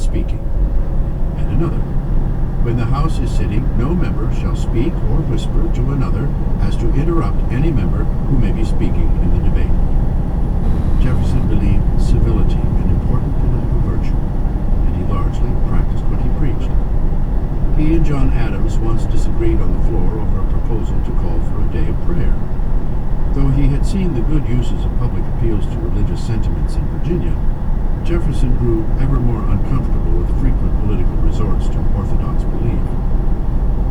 speaking. And another, when the House is sitting, no member shall speak or whisper to another as to interrupt any member who may be speaking in the debate. Jefferson believed civility an important political virtue, and he largely practiced what he preached. He and John Adams once disagreed on the floor over a proposal to call for a day of prayer. Though he had seen the good uses of public appeals to religious sentiments in Virginia, Jefferson grew ever more uncomfortable with frequent political resorts to orthodox belief.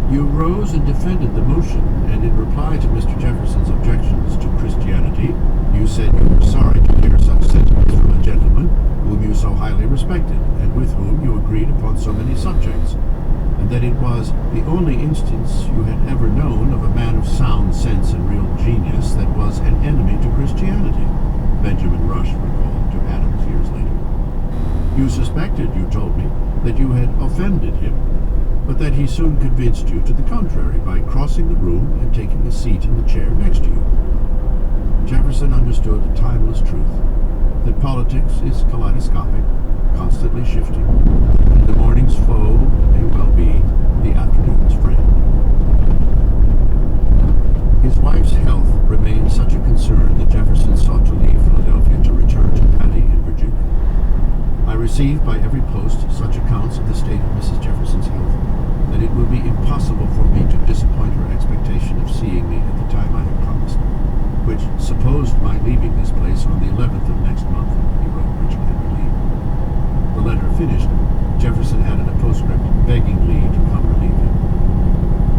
You rose and defended the motion, and in reply to Mr. Jefferson's objections to Christianity, you said you were sorry to hear such sentiments from a gentleman whom you so highly respected, and with whom you agreed upon so many subjects, and that it was the only instance you had ever known of a man of sound sense and real genius that was an enemy to Christianity, Benjamin Rush recalled to Adams years later. You suspected, you told me, that you had offended him, but that he soon convinced you to the contrary by crossing the room and taking a seat in the chair next to you. Jefferson understood a timeless truth, that politics is kaleidoscopic, constantly shifting, and the morning's foe may well be the afternoon's friend. His wife's health remained such a concern that Jefferson sought to leave Philadelphia to return to Patty in Virginia. I received by every post such accounts of the state of Mrs. Jefferson's health that it will be impossible for me to disappoint her expectation of seeing me at the time I had promised, which supposed my leaving this place on the 11th of next month, he wrote Richard Henry Lee. The letter finished, Jefferson added a postscript begging Lee to come relieve him.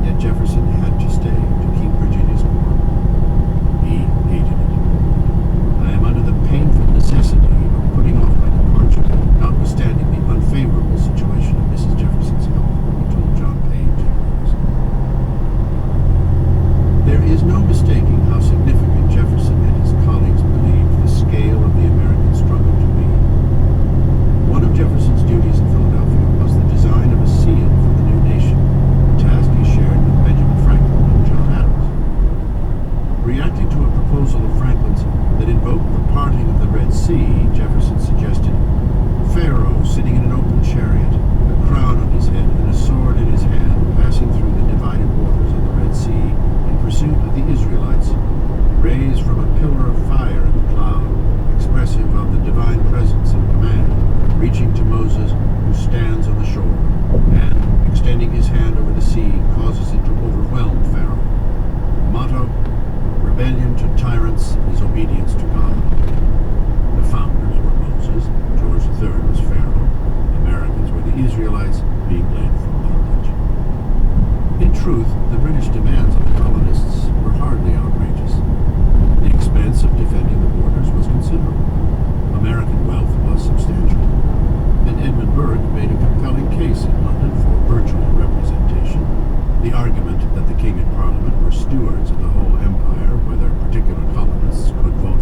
Yet Jefferson had to stay to keep Virginia's core. He hated it. I am under the painful necessity of putting off my departure, notwithstanding the unfavorable situation of Mrs. Jefferson's health, he told John Page. There is no mistaking how significant Jefferson and his colleagues believed the scale of the American struggle to be. One of Jefferson's duties in Philadelphia was the design of a seal for the new nation, a task he shared with Benjamin Franklin and John Adams. Reacting to a proposal of Franklin's that invoked the parting of the Red Sea, Jefferson suggested Pharaoh sitting in an open chariot, a crown on his head and a sword in his hand, passing through the divided waters of the Red Sea in pursuit of the Israelites, raised from a pillar of fire in the cloud, expressive of the divine presence and command, reaching to Moses, who stands on the shore, and, extending his hand over the sea, causes it to overwhelm Pharaoh. Motto: rebellion to tyrants is obedience to God. The founders were Moses, George III was Pharaoh, Americans were the Israelites being led from bondage. In truth, the British demands of the colonists were hardly outrageous. The expense of defending the borders was considerable. American wealth was substantial. And Edmund Burke made a compelling case in London for virtual representation. The argument that the king and parliament were stewards of the whole empire, whether particular colonists could vote